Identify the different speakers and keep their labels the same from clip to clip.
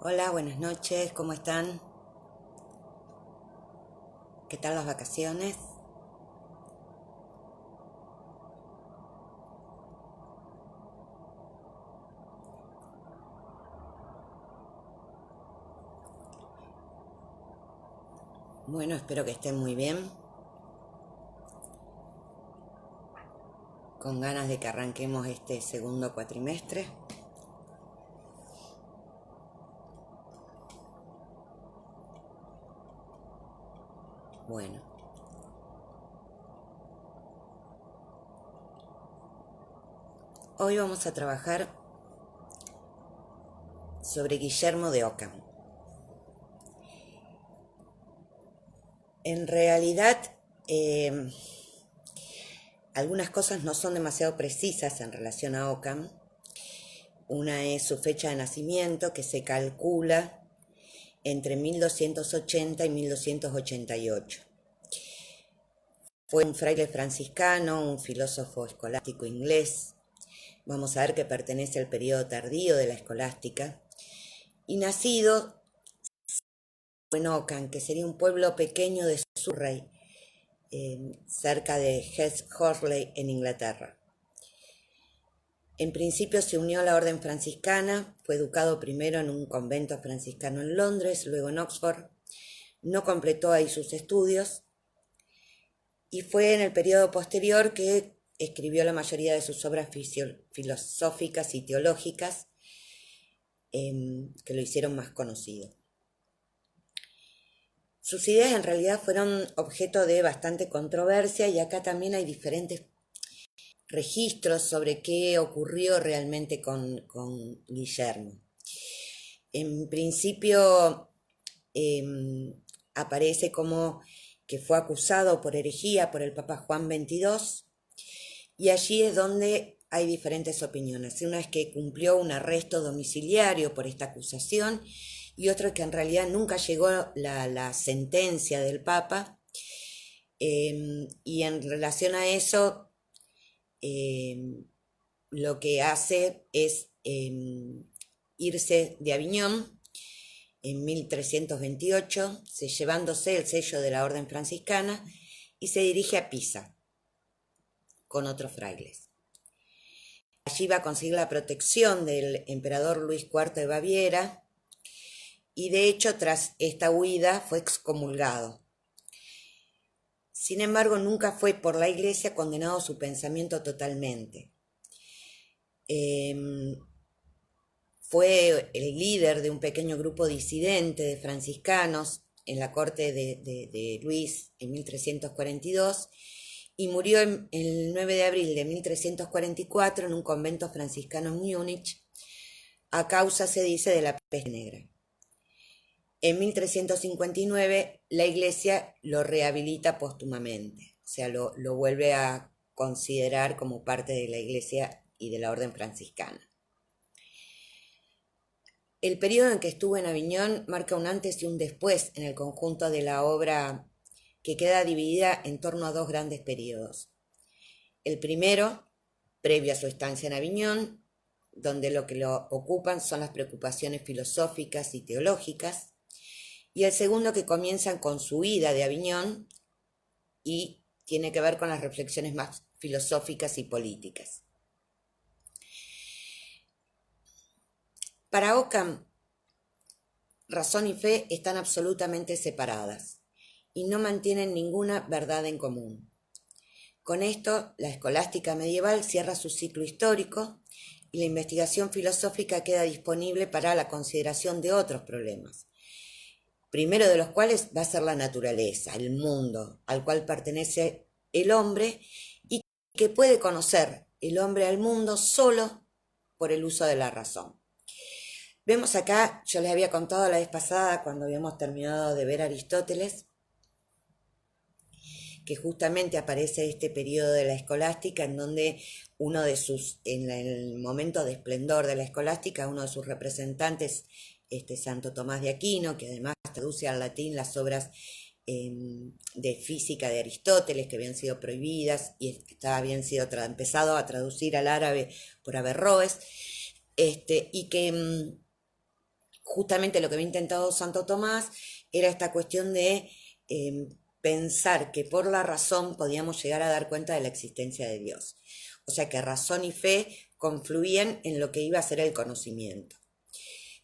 Speaker 1: Hola, buenas noches, ¿cómo están? ¿Qué tal las vacaciones? Bueno, espero que estén muy bien, con ganas de que arranquemos este segundo cuatrimestre. Bueno, hoy vamos a trabajar sobre Guillermo de Ockham. En realidad, eh, algunas cosas no son demasiado precisas en relación a Ockham. Una es su fecha de nacimiento, que se calcula entre 1280 y 1288. Fue un fraile franciscano, un filósofo escolástico inglés. Vamos a ver que pertenece al periodo tardío de la escolástica. Y nacido en Ockham, que sería un pueblo pequeño de Surrey, cerca de Hest Horsley, en Inglaterra. En principio se unió a la orden franciscana, fue educado primero en un convento franciscano en Londres, luego en Oxford. No completó ahí sus estudios y fue en el periodo posterior que escribió la mayoría de sus obras filosóficas y teológicas, que lo hicieron más conocido. Sus ideas en realidad fueron objeto de bastante controversia y acá también hay diferentes registros sobre qué ocurrió realmente con Guillermo. En principio aparece como que fue acusado por herejía por el Papa Juan XXII, y allí es donde hay diferentes opiniones. Una es que cumplió un arresto domiciliario por esta acusación y otra que en realidad nunca llegó la sentencia del Papa. Y en relación a eso, lo que hace es irse de Aviñón en 1328, llevándose el sello de la orden franciscana, y se dirige a Pisa con otros frailes. Allí va a conseguir la protección del emperador Luis IV de Baviera y de hecho tras esta huida fue excomulgado. Sin embargo, nunca fue por la Iglesia condenado su pensamiento totalmente. Fue el líder de un pequeño grupo disidente de franciscanos en la corte de Luis en 1342 y murió el 9 de abril de 1344 en un convento franciscano en Múnich, a causa, se dice, de la peste negra. En 1359 la Iglesia lo rehabilita póstumamente, o sea, lo vuelve a considerar como parte de la Iglesia y de la orden franciscana. El periodo en que estuvo en Aviñón marca un antes y un después en el conjunto de la obra, que queda dividida en torno a dos grandes periodos. El primero, previo a su estancia en Aviñón, donde lo que lo ocupan son las preocupaciones filosóficas y teológicas, y el segundo, que comienzan con su huida de Aviñón y tiene que ver con las reflexiones más filosóficas y políticas. Para Ockham, razón y fe están absolutamente separadas y no mantienen ninguna verdad en común. Con esto, la escolástica medieval cierra su ciclo histórico y la investigación filosófica queda disponible para la consideración de otros problemas, primero de los cuales va a ser la naturaleza, el mundo al cual pertenece el hombre y que puede conocer el hombre al mundo solo por el uso de la razón. Vemos acá, yo les había contado la vez pasada cuando habíamos terminado de ver Aristóteles, que justamente aparece este periodo de la escolástica en donde en el momento de esplendor de la escolástica, uno de sus representantes, Santo Tomás de Aquino, que además traduce al latín las obras de física de Aristóteles, que habían sido prohibidas y habían sido empezado a traducir al árabe por Averroes, y que justamente lo que había intentado Santo Tomás era esta cuestión de pensar que por la razón podíamos llegar a dar cuenta de la existencia de Dios. O sea que razón y fe confluían en lo que iba a ser el conocimiento.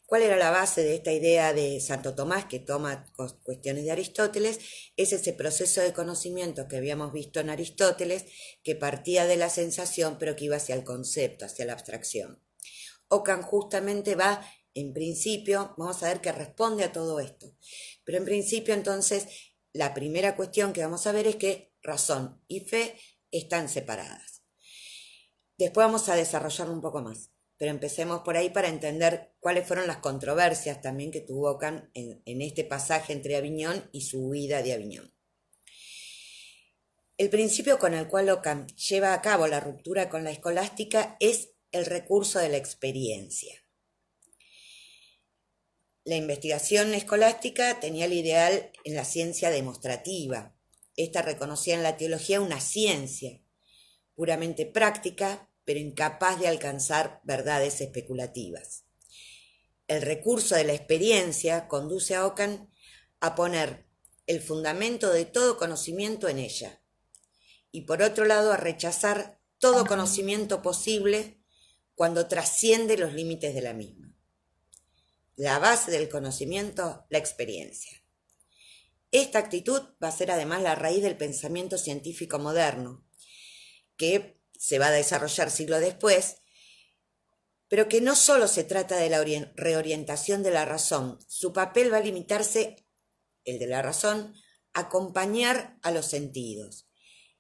Speaker 1: ¿Cuál era la base de esta idea de Santo Tomás, que toma cuestiones de Aristóteles? Es ese proceso de conocimiento que habíamos visto en Aristóteles, que partía de la sensación, pero que iba hacia el concepto, hacia la abstracción. Ockham justamente va, en principio, vamos a ver que responde a todo esto. Pero en principio, entonces, la primera cuestión que vamos a ver es que razón y fe están separadas. Después vamos a desarrollarlo un poco más. Pero empecemos por ahí para entender cuáles fueron las controversias también que tuvo Ockham en este pasaje entre Aviñón y su huida de Aviñón. El principio con el cual Ockham lleva a cabo la ruptura con la escolástica es el recurso de la experiencia. La investigación escolástica tenía el ideal en la ciencia demostrativa. Esta reconocía en la teología una ciencia puramente práctica, pero incapaz de alcanzar verdades especulativas. El recurso de la experiencia conduce a Ockham a poner el fundamento de todo conocimiento en ella, y por otro lado a rechazar todo conocimiento posible cuando trasciende los límites de la misma. La base del conocimiento, la experiencia. Esta actitud va a ser además la raíz del pensamiento científico moderno, que se va a desarrollar siglos después, pero que no solo se trata de la reorientación de la razón, su papel va a limitarse, el de la razón, a acompañar a los sentidos,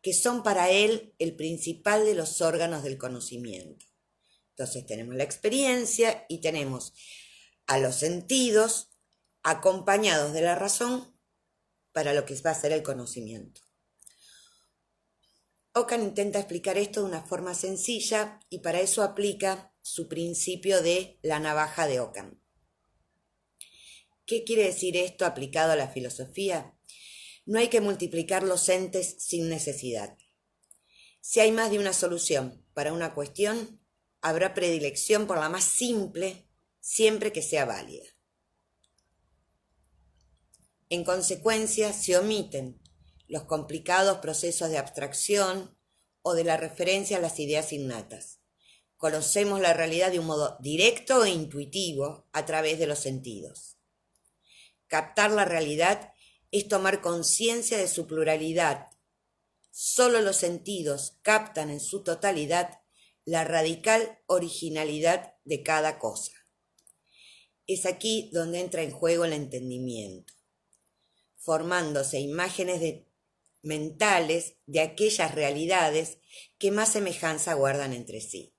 Speaker 1: que son para él el principal de los órganos del conocimiento. Entonces tenemos la experiencia y tenemos a los sentidos acompañados de la razón para lo que va a ser el conocimiento. Ockham intenta explicar esto de una forma sencilla y para eso aplica su principio de la navaja de Ockham. ¿Qué quiere decir esto aplicado a la filosofía? No hay que multiplicar los entes sin necesidad. Si hay más de una solución para una cuestión, habrá predilección por la más simple, siempre que sea válida. En consecuencia, se omiten los complicados procesos de abstracción o de la referencia a las ideas innatas. Conocemos la realidad de un modo directo e intuitivo a través de los sentidos. Captar la realidad es tomar conciencia de su pluralidad. Solo los sentidos captan en su totalidad la radical originalidad de cada cosa. Es aquí donde entra en juego el entendimiento, formándose imágenes mentales de aquellas realidades que más semejanza guardan entre sí.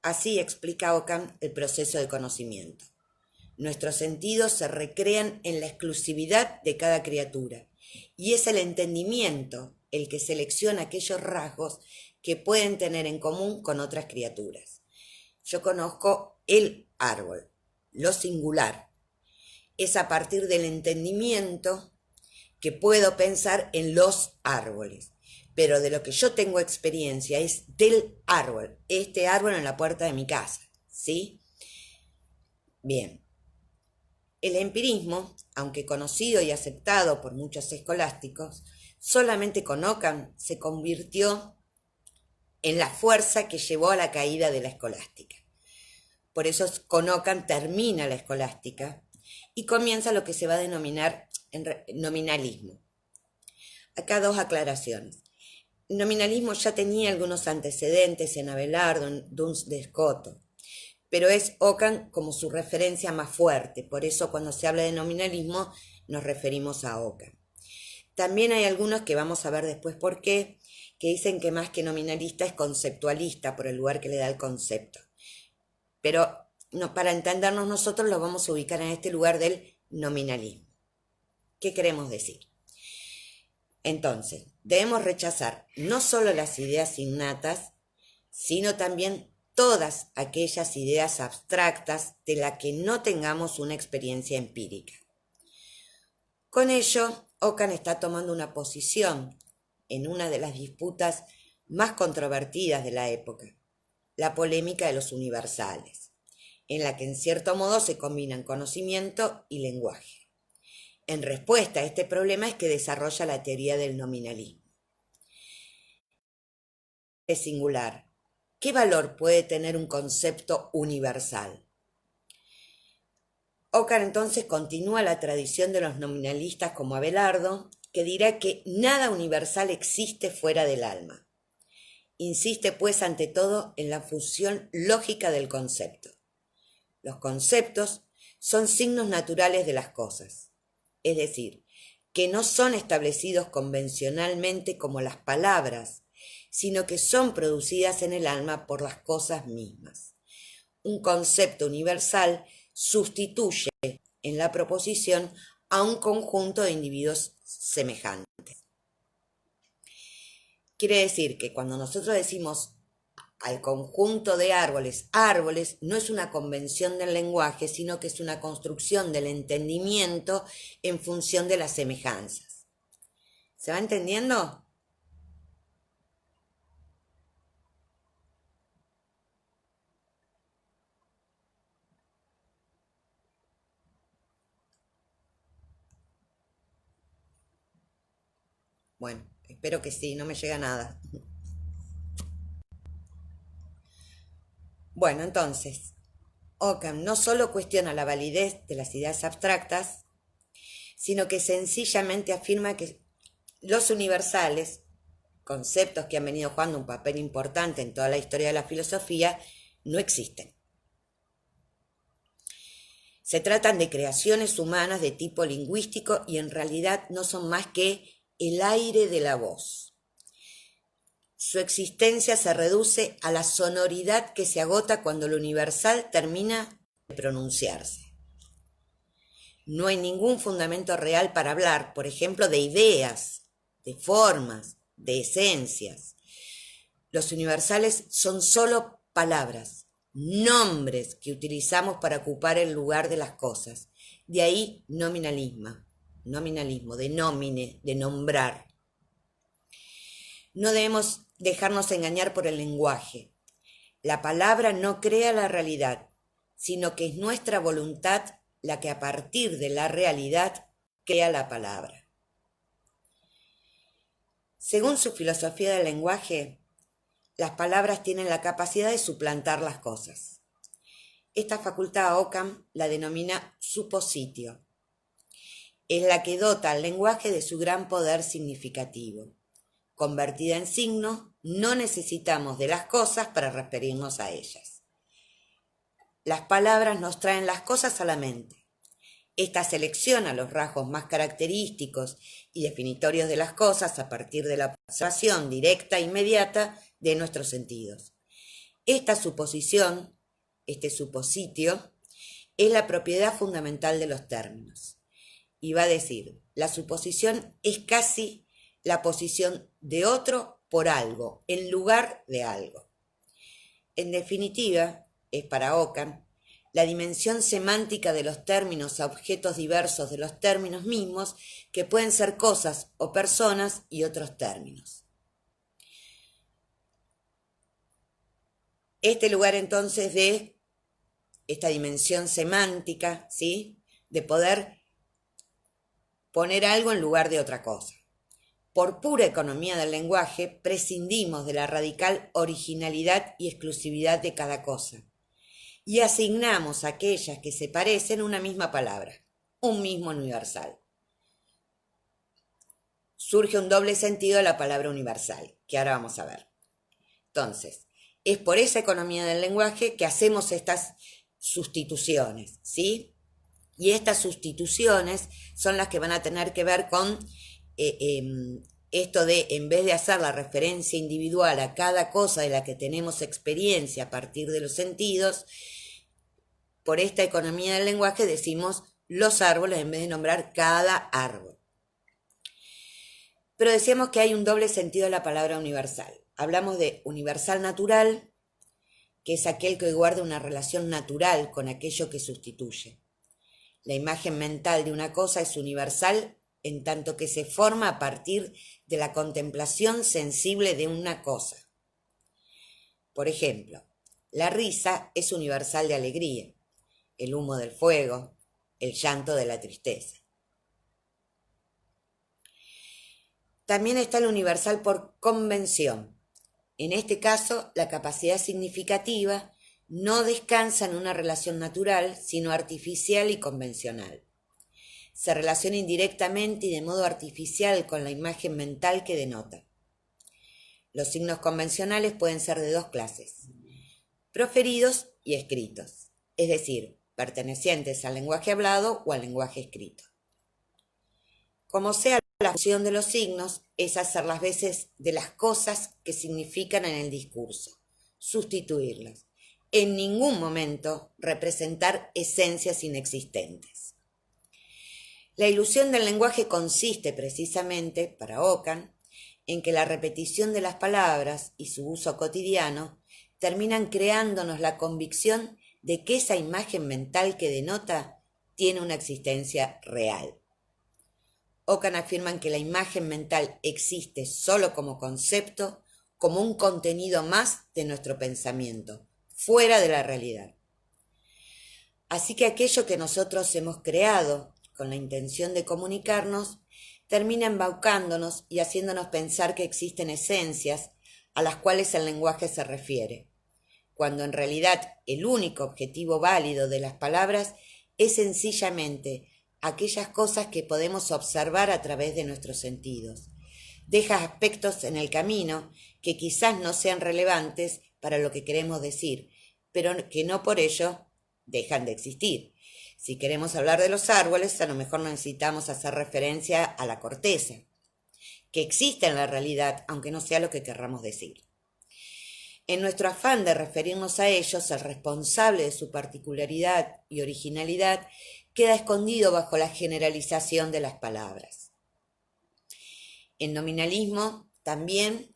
Speaker 1: Así explica Ockham el proceso de conocimiento. Nuestros sentidos se recrean en la exclusividad de cada criatura, y es el entendimiento el que selecciona aquellos rasgos que pueden tener en común con otras criaturas. Yo conozco el árbol, lo singular. Es a partir del entendimiento que puedo pensar en los árboles, pero de lo que yo tengo experiencia es del árbol, este árbol en la puerta de mi casa, ¿sí? Bien. El empirismo, aunque conocido y aceptado por muchos escolásticos, solamente con Ockham se convirtió en la fuerza que llevó a la caída de la escolástica. Por eso con Ockham termina la escolástica y comienza lo que se va a denominar nominalismo. Acá dos aclaraciones. El nominalismo ya tenía algunos antecedentes en Abelardo, en Duns de Escoto, pero es Ockham como su referencia más fuerte, por eso cuando se habla de nominalismo nos referimos a Ockham. También hay algunos que vamos a ver después por qué, que dicen que más que nominalista es conceptualista por el lugar que le da el concepto. Pero no, para entendernos nosotros lo vamos a ubicar en este lugar del nominalismo. ¿Qué queremos decir? Entonces, debemos rechazar no solo las ideas innatas, sino también todas aquellas ideas abstractas de las que no tengamos una experiencia empírica. Con ello, Ockham está tomando una posición en una de las disputas más controvertidas de la época, la polémica de los universales. en la que en cierto modo se combinan conocimiento y lenguaje. En respuesta a este problema es que desarrolla la teoría del nominalismo. Es singular. ¿Qué valor puede tener un concepto universal? Ocar entonces continúa la tradición de los nominalistas como Abelardo, que dirá que nada universal existe fuera del alma. Insiste pues ante todo en la función lógica del concepto. Los conceptos son signos naturales de las cosas, es decir, que no son establecidos convencionalmente como las palabras, sino que son producidas en el alma por las cosas mismas. Un concepto universal sustituye en la proposición a un conjunto de individuos semejantes. Quiere decir que cuando nosotros decimos al conjunto de árboles, árboles, no es una convención del lenguaje, sino que es una construcción del entendimiento en función de las semejanzas. ¿Se va entendiendo? Bueno, espero que sí, no me llega nada. Bueno, entonces, Occam no solo cuestiona la validez de las ideas abstractas, sino que sencillamente afirma que los universales, conceptos que han venido jugando un papel importante en toda la historia de la filosofía, no existen. Se tratan de creaciones humanas de tipo lingüístico y en realidad no son más que el aire de la voz. Su existencia se reduce a la sonoridad que se agota cuando lo universal termina de pronunciarse. No hay ningún fundamento real para hablar, por ejemplo, de ideas, de formas, de esencias. Los universales son solo palabras, nombres que utilizamos para ocupar el lugar de las cosas. De ahí nominalismo, de nomine, de nombrar. No debemos dejarnos engañar por el lenguaje. La palabra no crea la realidad, sino que es nuestra voluntad la que a partir de la realidad crea la palabra. Según su filosofía del lenguaje, las palabras tienen la capacidad de suplantar las cosas. Esta facultad Occam la denomina supositio. Es la que dota al lenguaje de su gran poder significativo. Convertida en signo, no necesitamos de las cosas para referirnos a ellas. Las palabras nos traen las cosas a la mente. Esta selecciona los rasgos más característicos y definitorios de las cosas a partir de la observación directa e inmediata de nuestros sentidos. Esta suposición, este supositio, es la propiedad fundamental de los términos. Y va a decir, la suposición es casi la posición de otro por algo, en lugar de algo. En definitiva, es para Occam la dimensión semántica de los términos a objetos diversos de los términos mismos, que pueden ser cosas o personas y otros términos. Este lugar entonces de esta dimensión semántica, ¿sí?, de poder poner algo en lugar de otra cosa. Por pura economía del lenguaje, prescindimos de la radical originalidad y exclusividad de cada cosa y asignamos a aquellas que se parecen una misma palabra, un mismo universal. Surge un doble sentido de la palabra universal, que ahora vamos a ver. Entonces, es por esa economía del lenguaje que hacemos estas sustituciones, ¿sí? Y estas sustituciones son las que van a tener que ver con esto de, en vez de hacer la referencia individual a cada cosa de la que tenemos experiencia a partir de los sentidos, por esta economía del lenguaje decimos los árboles en vez de nombrar cada árbol. Pero decíamos que hay un doble sentido de la palabra universal. Hablamos de universal natural, que es aquel que guarda una relación natural con aquello que sustituye. La imagen mental de una cosa es universal en tanto que se forma a partir de la contemplación sensible de una cosa. Por ejemplo, la risa es universal de alegría, el humo del fuego, el llanto de la tristeza. También está el universal por convención. En este caso, la capacidad significativa no descansa en una relación natural, sino artificial y convencional. Se relaciona indirectamente y de modo artificial con la imagen mental que denota. Los signos convencionales pueden ser de dos clases: proferidos y escritos, es decir, pertenecientes al lenguaje hablado o al lenguaje escrito. Como sea, la función de los signos es hacer las veces de las cosas que significan en el discurso, sustituirlas. En ningún momento representar esencias inexistentes. La ilusión del lenguaje consiste precisamente, para Ockham, en que la repetición de las palabras y su uso cotidiano terminan creándonos la convicción de que esa imagen mental que denota tiene una existencia real. Ockham afirma que la imagen mental existe solo como concepto, como un contenido más de nuestro pensamiento, fuera de la realidad. Así que aquello que nosotros hemos creado con la intención de comunicarnos termina embaucándonos y haciéndonos pensar que existen esencias a las cuales el lenguaje se refiere, cuando en realidad el único objetivo válido de las palabras es sencillamente aquellas cosas que podemos observar a través de nuestros sentidos. Deja aspectos en el camino que quizás no sean relevantes para lo que queremos decir, pero que no por ello dejan de existir. Si queremos hablar de los árboles, a lo mejor necesitamos hacer referencia a la corteza, que existe en la realidad, aunque no sea lo que querramos decir. En nuestro afán de referirnos a ellos, el responsable de su particularidad y originalidad queda escondido bajo la generalización de las palabras. El nominalismo también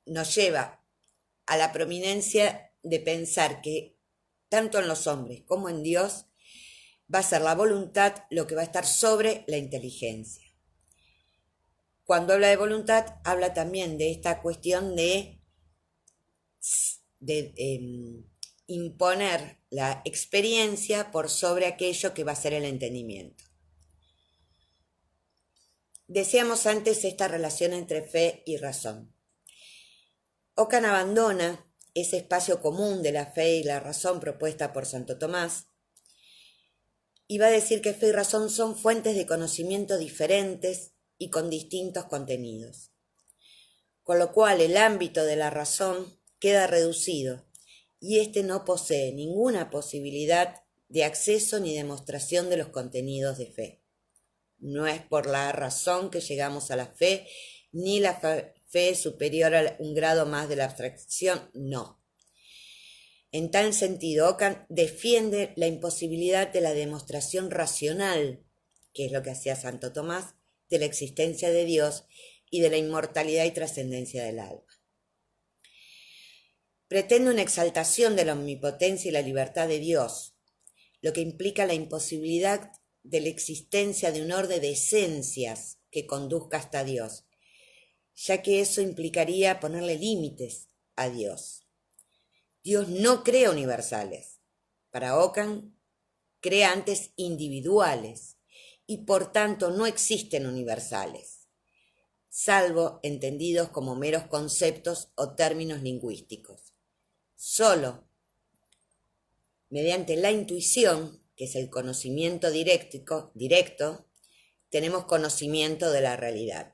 Speaker 1: nos lleva a la prominencia de pensar que tanto en los hombres como en Dios va a ser la voluntad lo que va a estar sobre la inteligencia. Cuando habla de voluntad, habla también de esta cuestión de imponer la experiencia por sobre aquello que va a ser el entendimiento. Decíamos antes esta relación entre fe y razón. Ockham abandona ese espacio común de la fe y la razón propuesta por Santo Tomás y va a decir que fe y razón son fuentes de conocimiento diferentes y con distintos contenidos, con lo cual el ámbito de la razón queda reducido y éste no posee ninguna posibilidad de acceso ni demostración de los contenidos de fe. No es por la razón que llegamos a la fe, ni la fe es superior a un grado más de la abstracción, no. En tal sentido, Ockham defiende la imposibilidad de la demostración racional, que es lo que hacía Santo Tomás, de la existencia de Dios y de la inmortalidad y trascendencia del alma. Pretende una exaltación de la omnipotencia y la libertad de Dios, lo que implica la imposibilidad de la existencia de un orden de esencias que conduzca hasta Dios, ya que eso implicaría ponerle límites a Dios. Dios no crea universales. Para Ockham, crea antes individuales y por tanto no existen universales, salvo entendidos como meros conceptos o términos lingüísticos. Solo mediante la intuición, que es el conocimiento directo, tenemos conocimiento de la realidad.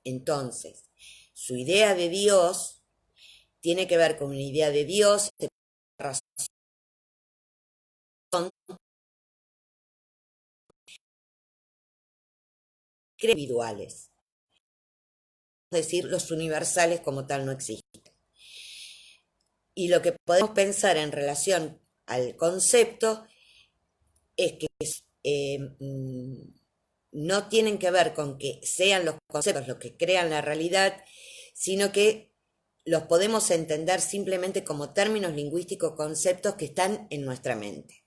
Speaker 1: Entonces, su idea de Dios tiene que ver con una idea de Dios, de razón, individuales. Es decir, los universales como tal no existen. Y lo que podemos pensar en relación al concepto es que no tienen que ver con que sean los conceptos los que crean la realidad, sino que los podemos entender simplemente como términos lingüísticos, conceptos que están en nuestra mente.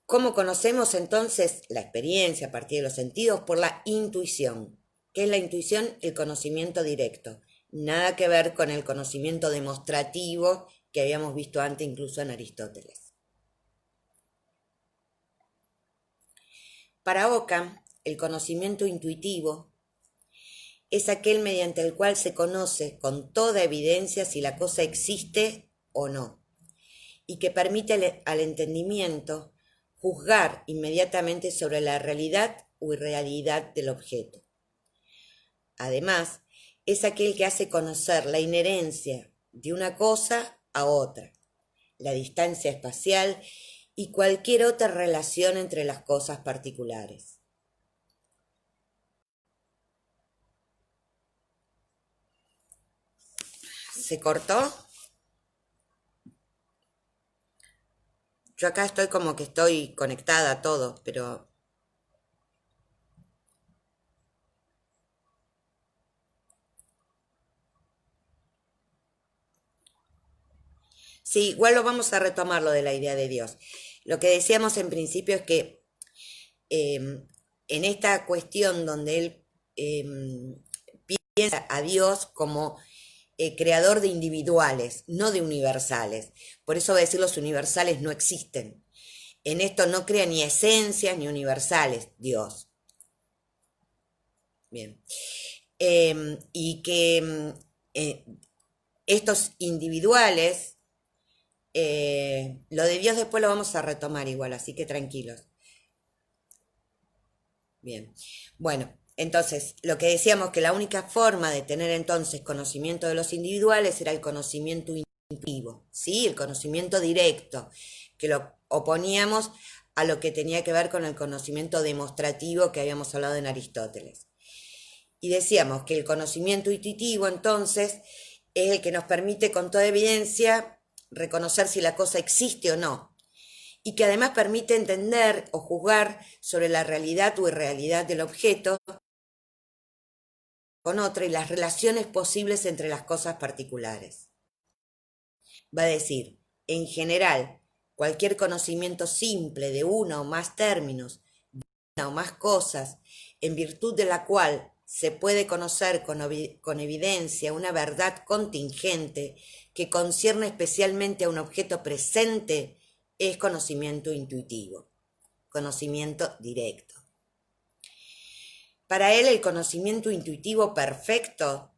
Speaker 1: ¿Cómo conocemos entonces la experiencia a partir de los sentidos? Por la intuición. ¿Qué es la intuición? El conocimiento directo. Nada que ver con el conocimiento demostrativo que habíamos visto antes incluso en Aristóteles. Para Ockham, el conocimiento intuitivo es aquel mediante el cual se conoce con toda evidencia si la cosa existe o no, y que permite al entendimiento juzgar inmediatamente sobre la realidad o irrealidad del objeto. Además, es aquel que hace conocer la inherencia de una cosa a otra, la distancia espacial y cualquier otra relación entre las cosas particulares. ¿Se cortó? Yo acá estoy como que estoy conectada a todo, pero... Sí, igual lo vamos a retomar lo de la idea de Dios. Lo que decíamos en principio es que en esta cuestión donde él piensa a Dios como creador de individuales, no de universales. Por eso va a decir los universales no existen. En esto no crea ni esencias ni universales, Dios. Bien. Y que estos individuales, lo de Dios después lo vamos a retomar igual, así que tranquilos. Bien. Bueno, entonces, lo que decíamos que la única forma de tener entonces conocimiento de los individuales era el conocimiento intuitivo, ¿sí? El conocimiento directo, que lo oponíamos a lo que tenía que ver con el conocimiento demostrativo que habíamos hablado en Aristóteles. Y decíamos que el conocimiento intuitivo entonces es el que nos permite con toda evidencia reconocer si la cosa existe o no, y que además permite entender o juzgar sobre la realidad o irrealidad del objeto con otra y las relaciones posibles entre las cosas particulares. Va a decir, en general, cualquier conocimiento simple de uno o más términos, de una o más cosas, en virtud de la cual se puede conocer con evidencia una verdad contingente que concierne especialmente a un objeto presente, es conocimiento intuitivo, conocimiento directo. Para él el conocimiento intuitivo perfecto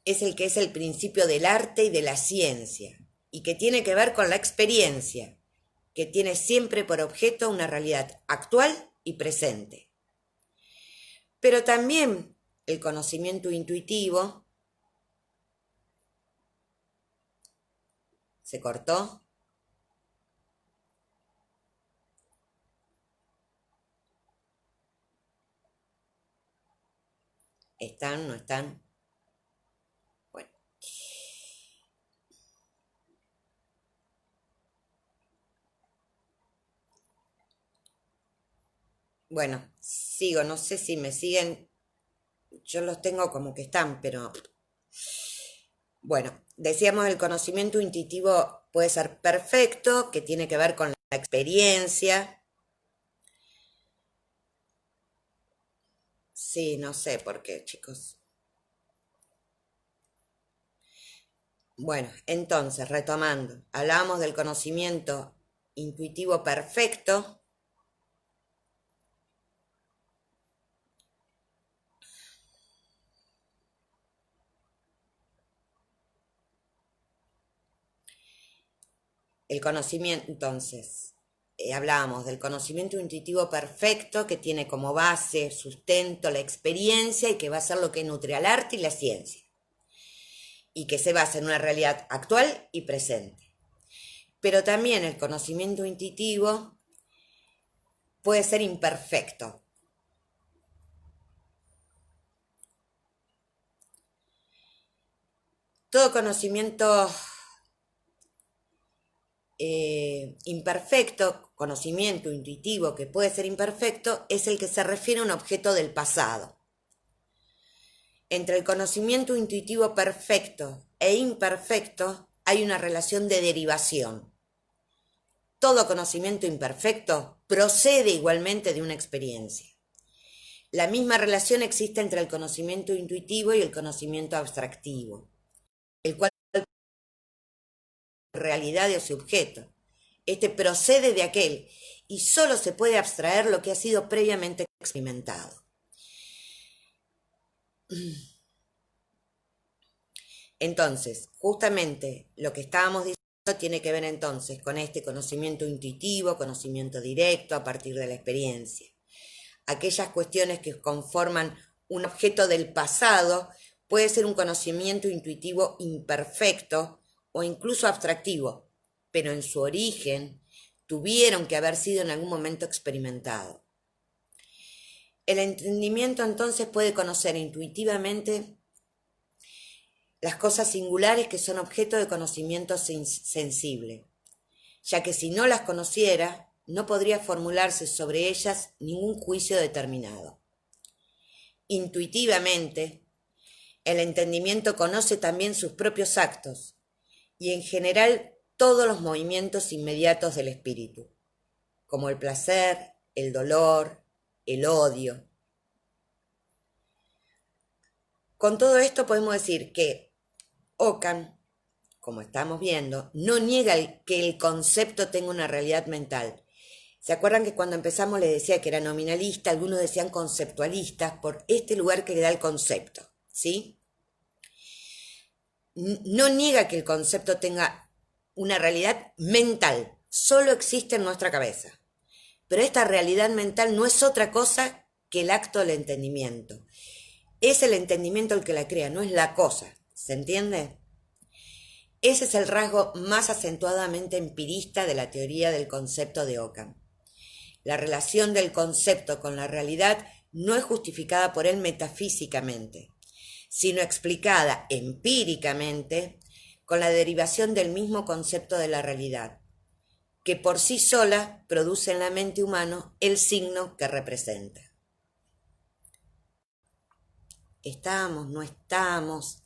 Speaker 1: es el que es el principio del arte y de la ciencia, y que tiene que ver con la experiencia, que tiene siempre por objeto una realidad actual y presente. Pero también el conocimiento intuitivo... ¿Se cortó? ¿Están? ¿No están? Bueno. Bueno, sigo, no sé si me siguen. Yo los tengo como que están, pero... Bueno, decíamos el conocimiento intuitivo puede ser perfecto, que tiene que ver con la experiencia. Sí, no sé por qué, chicos. Bueno, entonces, retomando, hablábamos del conocimiento intuitivo perfecto. El conocimiento, entonces, hablábamos del conocimiento intuitivo perfecto que tiene como base, sustento, la experiencia y que va a ser lo que nutre al arte y la ciencia. Y que se basa en una realidad actual y presente. Pero también el conocimiento intuitivo puede ser imperfecto. Todo conocimiento imperfecto, conocimiento intuitivo que puede ser imperfecto, es el que se refiere a un objeto del pasado. Entre el conocimiento intuitivo perfecto e imperfecto hay una relación de derivación. Todo conocimiento imperfecto procede igualmente de una experiencia. La misma relación existe entre el conocimiento intuitivo y el conocimiento abstractivo, el cual realidad de su objeto. Este procede de aquel y solo se puede abstraer lo que ha sido previamente experimentado. Entonces, justamente lo que estábamos diciendo tiene que ver entonces con este conocimiento intuitivo, conocimiento directo a partir de la experiencia. Aquellas cuestiones que conforman un objeto del pasado puede ser un conocimiento intuitivo imperfecto o incluso abstractivo, pero en su origen tuvieron que haber sido en algún momento experimentados. El entendimiento entonces puede conocer intuitivamente las cosas singulares que son objeto de conocimiento sensible, ya que si no las conociera, no podría formularse sobre ellas ningún juicio determinado. Intuitivamente, el entendimiento conoce también sus propios actos y en general todos los movimientos inmediatos del espíritu, como el placer, el dolor, el odio. Con todo esto podemos decir que Ockham, como estamos viendo, no niega que el concepto tenga una realidad mental. ¿Se acuerdan que cuando empezamos les decía que era nominalista, algunos decían conceptualistas, por este lugar que le da el concepto, ¿sí? No niega que el concepto tenga una realidad mental, solo existe en nuestra cabeza. Pero esta realidad mental no es otra cosa que el acto del entendimiento. Es el entendimiento el que la crea, no es la cosa, ¿se entiende? Ese es el rasgo más acentuadamente empirista de la teoría del concepto de Ockham. La relación del concepto con la realidad no es justificada por él metafísicamente, sino explicada empíricamente con la derivación del mismo concepto de la realidad, que por sí sola produce en la mente humana el signo que representa. ¿Estamos? ¿No estamos?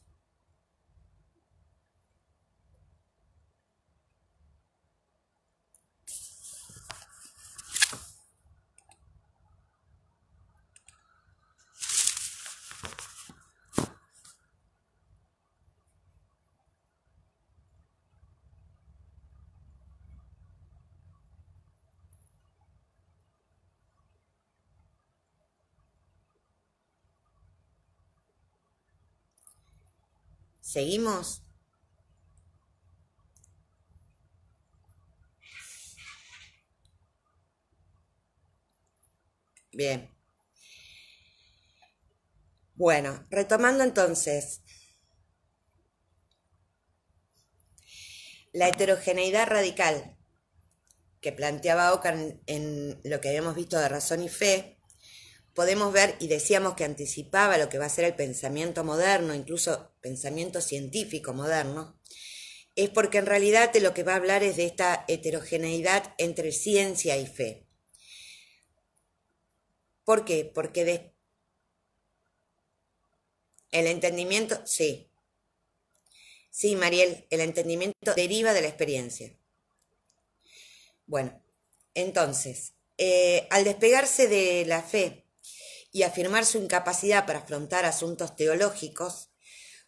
Speaker 1: ¿Seguimos? Bien. Bueno, retomando entonces, la heterogeneidad radical que planteaba Ockham en lo que habíamos visto de Razón y Fe, podemos ver, y decíamos que anticipaba lo que va a ser el pensamiento moderno, incluso pensamiento científico moderno, es porque en realidad de lo que va a hablar es de esta heterogeneidad entre ciencia y fe. ¿Por qué? Porque el entendimiento, sí, Mariel, el entendimiento deriva de la experiencia. Bueno, entonces, al despegarse de la fe y afirmar su incapacidad para afrontar asuntos teológicos,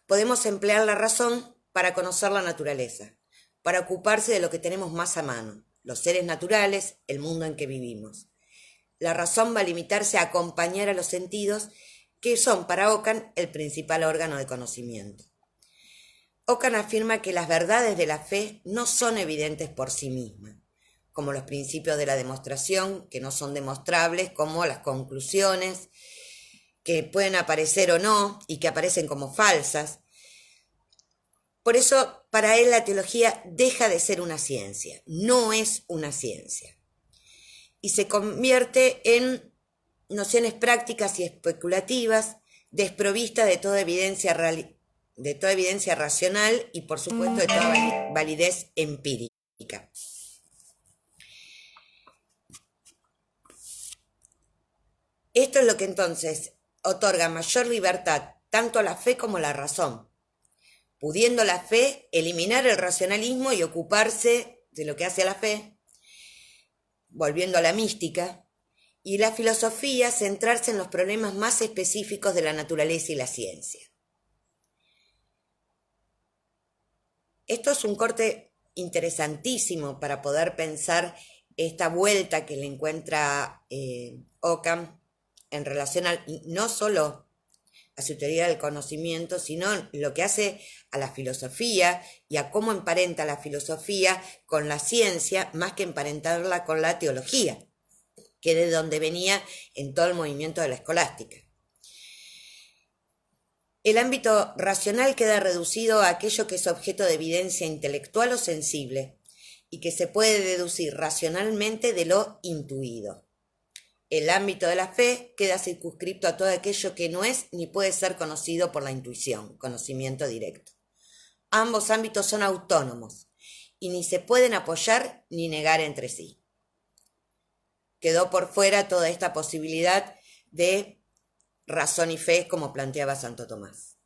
Speaker 1: podemos emplear la razón para conocer la naturaleza, para ocuparse de lo que tenemos más a mano, los seres naturales, el mundo en que vivimos. La razón va a limitarse a acompañar a los sentidos, que son para Ockham el principal órgano de conocimiento. Ockham afirma que las verdades de la fe no son evidentes por sí mismas, como los principios de la demostración, que no son demostrables, como las conclusiones, que pueden aparecer o no, y que aparecen como falsas. Por eso, para él la teología deja de ser una ciencia, no es una ciencia, y se convierte en nociones prácticas y especulativas, desprovistas de toda evidencia racional y, por supuesto, de toda validez empírica. Esto es lo que entonces otorga mayor libertad tanto a la fe como a la razón, pudiendo la fe eliminar el racionalismo y ocuparse de lo que hace a la fe, volviendo a la mística, y la filosofía centrarse en los problemas más específicos de la naturaleza y la ciencia. Esto es un corte interesantísimo para poder pensar esta vuelta que le encuentra Ockham en relación no solo a su teoría del conocimiento, sino lo que hace a la filosofía y a cómo emparenta la filosofía con la ciencia más que emparentarla con la teología, que es de donde venía en todo el movimiento de la escolástica. El ámbito racional queda reducido a aquello que es objeto de evidencia intelectual o sensible y que se puede deducir racionalmente de lo intuido. El ámbito de la fe queda circunscripto a todo aquello que no es ni puede ser conocido por la intuición, conocimiento directo. Ambos ámbitos son autónomos y ni se pueden apoyar ni negar entre sí. Quedó por fuera toda esta posibilidad de razón y fe como planteaba Santo Tomás.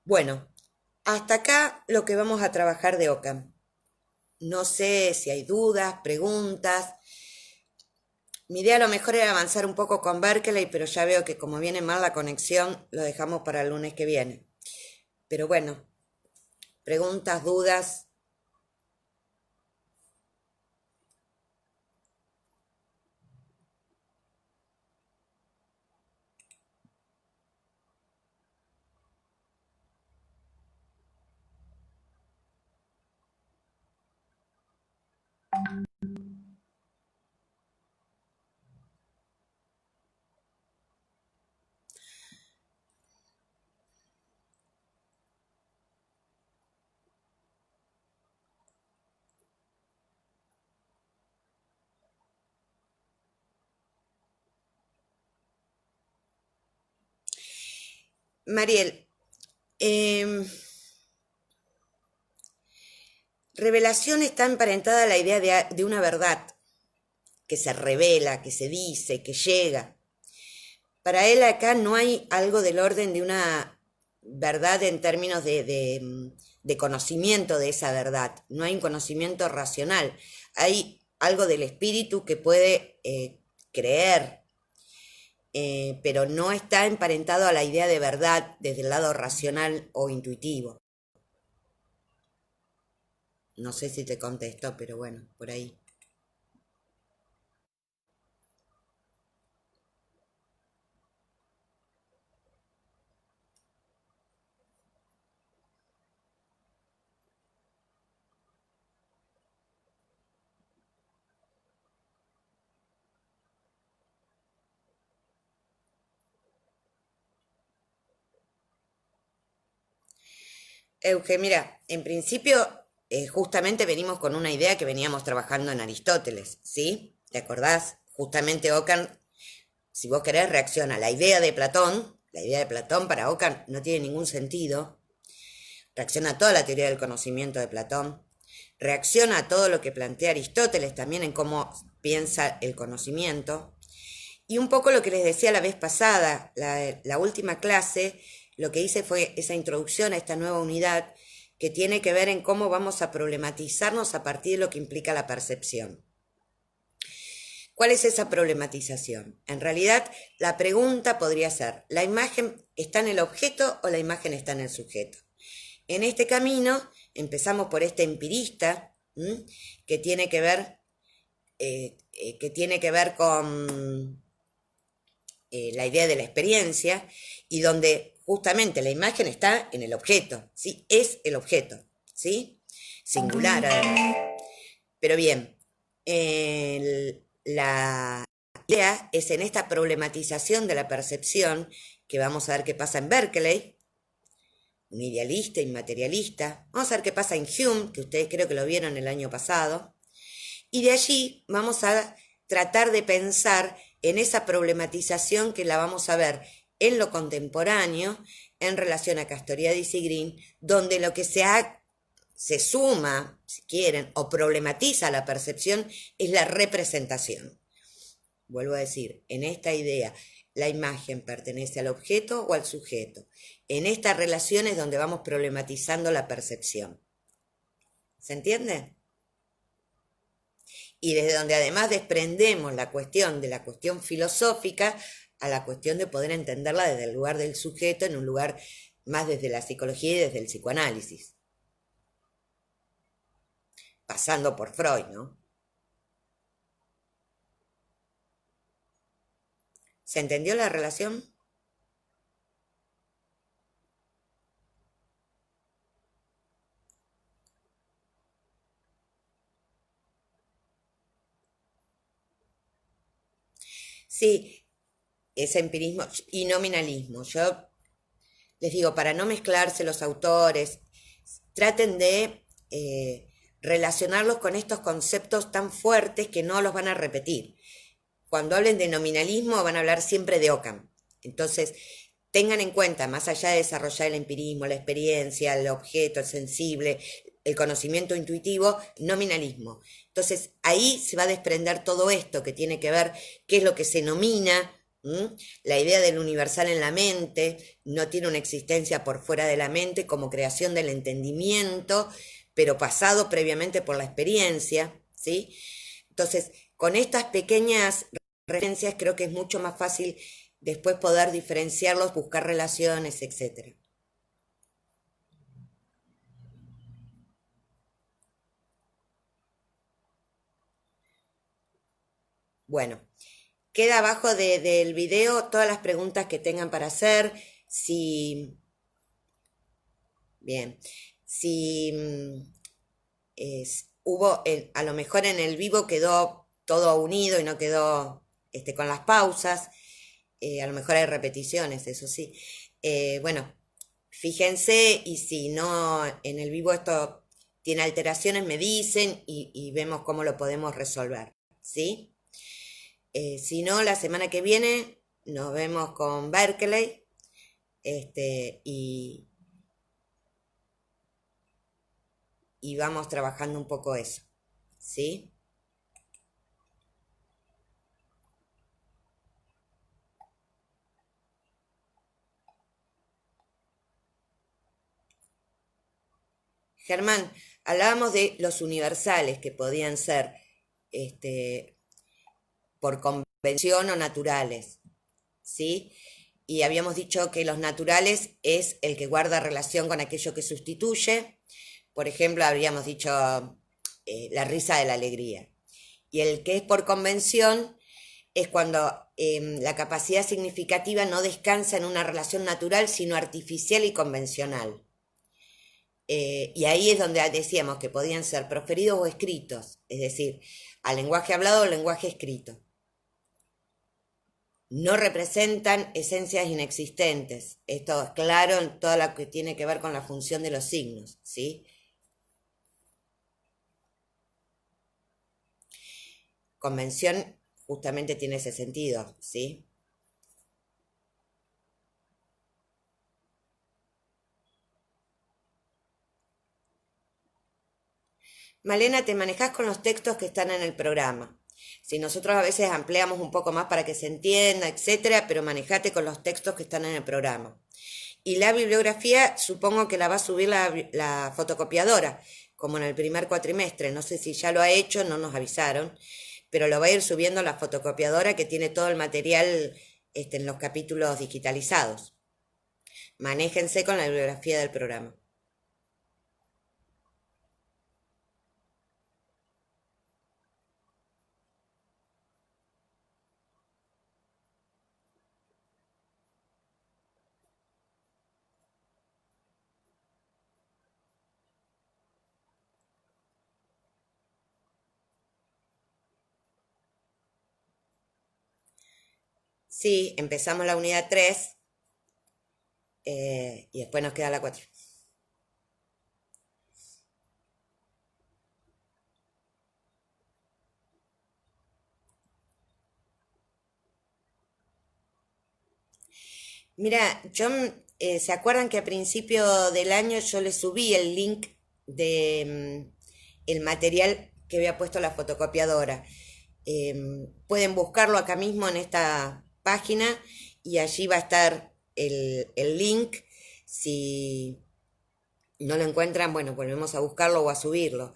Speaker 1: Bueno, hasta acá lo que vamos a trabajar de Ockham. No sé si hay dudas, preguntas. Mi idea a lo mejor era avanzar un poco con Berkeley, pero ya veo que como viene mal la conexión, lo dejamos para el lunes que viene. Pero bueno, preguntas, dudas. Mariel, revelación está emparentada a la idea de una verdad que se revela, que se dice, que llega. Para él acá no hay algo del orden de una verdad en términos de conocimiento de esa verdad. No hay un conocimiento racional. Hay algo del espíritu que puede creer, pero no está emparentado a la idea de verdad desde el lado racional o intuitivo. No sé si te contesto, pero bueno, por ahí. Euge, mira, en principio justamente venimos con una idea que veníamos trabajando en Aristóteles, ¿sí? ¿Te acordás? Justamente Ockham, si vos querés, reacciona a la idea de Platón. La idea de Platón para Ockham no tiene ningún sentido. Reacciona a toda la teoría del conocimiento de Platón. Reacciona a todo lo que plantea Aristóteles también en cómo piensa el conocimiento. Y un poco lo que les decía la vez pasada, la última clase, lo que hice fue esa introducción a esta nueva unidad que tiene que ver en cómo vamos a problematizarnos a partir de lo que implica la percepción. ¿Cuál es esa problematización? En realidad, la pregunta podría ser, ¿la imagen está en el objeto o la imagen está en el sujeto? En este camino empezamos por este empirista que tiene que ver con la idea de la experiencia y donde justamente la imagen está en el objeto, ¿sí? Es el objeto, ¿sí? Singular, además. Pero bien, la idea es en esta problematización de la percepción, que vamos a ver qué pasa en Berkeley, un idealista, inmaterialista. Vamos a ver qué pasa en Hume, que ustedes creo que lo vieron el año pasado. Y de allí vamos a tratar de pensar en esa problematización que la vamos a ver en lo contemporáneo en relación a Castoriadis y Green, donde lo que se suma, si quieren, o problematiza la percepción es la representación. Vuelvo a decir, en esta idea, la imagen pertenece al objeto o al sujeto. En estas relaciones donde vamos problematizando la percepción. ¿Se entiende? Y desde donde además desprendemos la cuestión de la cuestión filosófica a la cuestión de poder entenderla desde el lugar del sujeto, en un lugar más desde la psicología y desde el psicoanálisis. pasando por Freud, ¿no? ¿Se entendió la relación? Sí, es empirismo y nominalismo. Yo les digo, para no mezclarse los autores, traten de relacionarlos con estos conceptos tan fuertes que no los van a repetir. Cuando hablen de nominalismo van a hablar siempre de Ockham. Entonces, tengan en cuenta, más allá de desarrollar el empirismo, la experiencia, el objeto, el sensible, el conocimiento intuitivo, nominalismo. Entonces, ahí se va a desprender todo esto que tiene que ver qué es lo que se nomina. La idea del universal en la mente no tiene una existencia por fuera de la mente como creación del entendimiento, pero pasado previamente por la experiencia, ¿sí? Entonces, con estas pequeñas referencias creo que es mucho más fácil después poder diferenciarlos, buscar relaciones, etc. Bueno, queda abajo del video todas las preguntas que tengan para hacer. Si, bien, si hubo, a lo mejor en el vivo quedó todo unido y no quedó con las pausas. A lo mejor hay repeticiones, eso sí. Bueno, fíjense y si no en el vivo esto tiene alteraciones, me dicen y vemos cómo lo podemos resolver, ¿sí? Si no, la semana que viene nos vemos con Berkeley y, y vamos trabajando un poco eso, ¿sí? Germán, hablábamos de los universales que podían ser este, por convención o naturales, ¿sí? Y habíamos dicho que los naturales es el que guarda relación con aquello que sustituye. Por ejemplo, habríamos dicho la risa de la alegría. Y el que es por convención es cuando la capacidad significativa no descansa en una relación natural, sino artificial y convencional. Y ahí es donde decíamos que podían ser proferidos o escritos, es decir, al lenguaje hablado o lenguaje escrito. No representan esencias inexistentes. Esto es claro en todo lo que tiene que ver con la función de los signos, ¿sí? Convención justamente tiene ese sentido, ¿sí? Malena, te manejas con los textos que están en el programa. Si nosotros a veces ampliamos un poco más para que se entienda, etcétera, pero manejate con los textos que están en el programa. Y la bibliografía, supongo que la va a subir la fotocopiadora, como en el primer cuatrimestre. No sé si ya lo ha hecho, no nos avisaron, pero lo va a ir subiendo la fotocopiadora que tiene todo el material en los capítulos digitalizados. Manéjense con la bibliografía del programa. Sí, empezamos la unidad 3 y después nos queda la 4. Mira, ¿se acuerdan que a principio del año yo les subí el link de el material que había puesto la fotocopiadora? Pueden buscarlo acá mismo en esta página y allí va a estar el link. Si no lo encuentran, bueno, volvemos a buscarlo o a subirlo.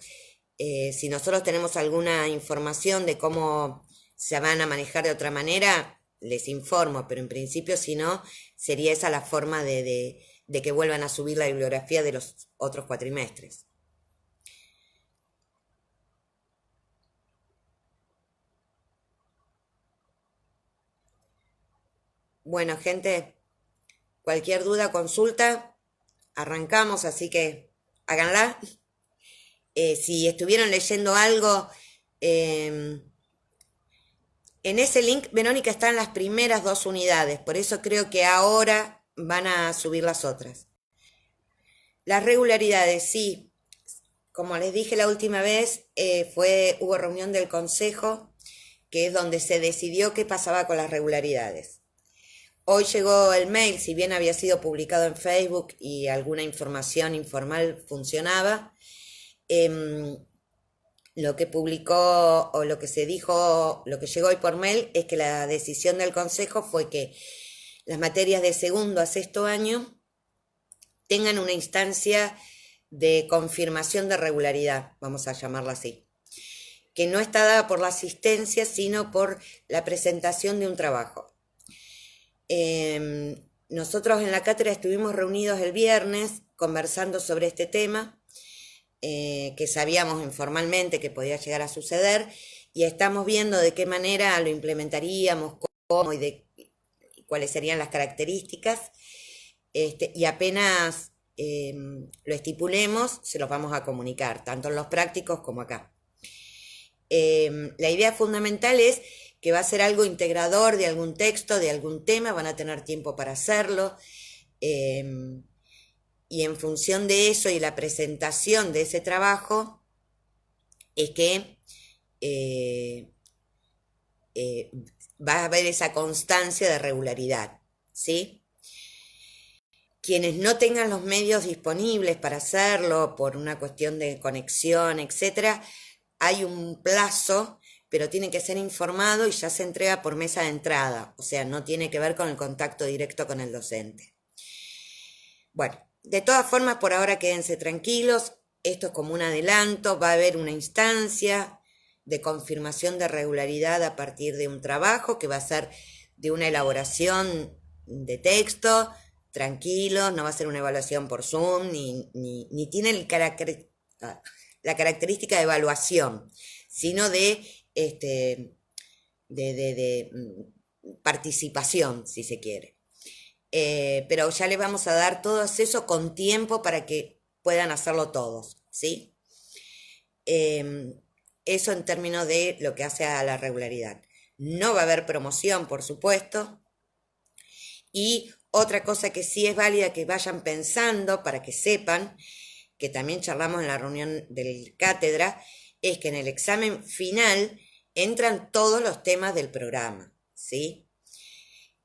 Speaker 1: Si nosotros tenemos alguna información de cómo se van a manejar de otra manera, les informo, pero en principio si no, sería esa la forma de que vuelvan a subir la bibliografía de los otros cuatrimestres. Bueno, gente, cualquier duda, consulta, arrancamos, así que háganla. Si estuvieron leyendo algo, en ese link, Verónica, están las primeras 2 unidades, por eso creo que ahora van a subir las otras. Las regularidades, sí, como les dije la última vez, hubo reunión del consejo, que es donde se decidió qué pasaba con las regularidades. Hoy llegó el mail, si bien había sido publicado en Facebook y alguna información informal funcionaba, lo que publicó o lo que se dijo, lo que llegó hoy por mail es que la decisión del consejo fue que las materias de segundo a sexto año tengan una instancia de confirmación de regularidad, vamos a llamarla así, que no está dada por la asistencia, sino por la presentación de un trabajo. Nosotros en la cátedra estuvimos reunidos el viernes conversando sobre este tema, que sabíamos informalmente que podía llegar a suceder, y estamos viendo de qué manera lo implementaríamos, cómo y cuáles serían las características, y apenas lo estipulemos, se los vamos a comunicar, tanto en los prácticos como acá. La idea fundamental es que va a ser algo integrador de algún texto, de algún tema, van a tener tiempo para hacerlo, y en función de eso y la presentación de ese trabajo es que va a haber esa constancia de regularidad, ¿sí? Quienes no tengan los medios disponibles para hacerlo por una cuestión de conexión, etcétera, hay un plazo, pero tiene que ser informado y ya se entrega por mesa de entrada, o sea, no tiene que ver con el contacto directo con el docente. Bueno, de todas formas, por ahora quédense tranquilos, esto es como un adelanto, va a haber una instancia de confirmación de regularidad a partir de un trabajo que va a ser de una elaboración de texto, tranquilos, no va a ser una evaluación por Zoom, ni tiene la característica de evaluación, sino de participación, si se quiere. Pero ya les vamos a dar todo eso con tiempo para que puedan hacerlo todos, ¿sí? Eso en términos de lo que hace a la regularidad. No va a haber promoción, por supuesto. Y otra cosa que sí es válida que vayan pensando para que sepan, que también charlamos en la reunión del cátedra, es que en el examen final entran todos los temas del programa, ¿sí?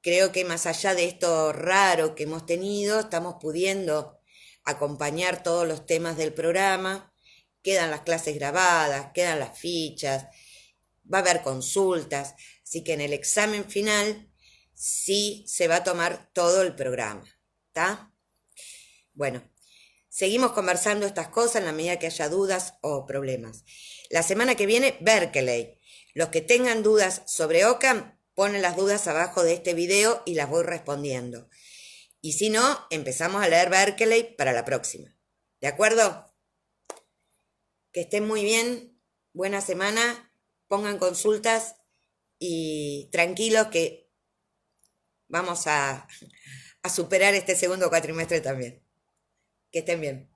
Speaker 1: Creo que más allá de esto raro que hemos tenido, estamos pudiendo acompañar todos los temas del programa, quedan las clases grabadas, quedan las fichas, va a haber consultas, así que en el examen final sí se va a tomar todo el programa, ¿está? Bueno, seguimos conversando estas cosas en la medida que haya dudas o problemas. La semana que viene, Berkeley. Los que tengan dudas sobre Ockham, ponen las dudas abajo de este video y las voy respondiendo. Y si no, empezamos a leer Berkeley para la próxima. ¿De acuerdo? Que estén muy bien, buena semana, pongan consultas y tranquilos que vamos a superar este segundo cuatrimestre también. Que estén bien.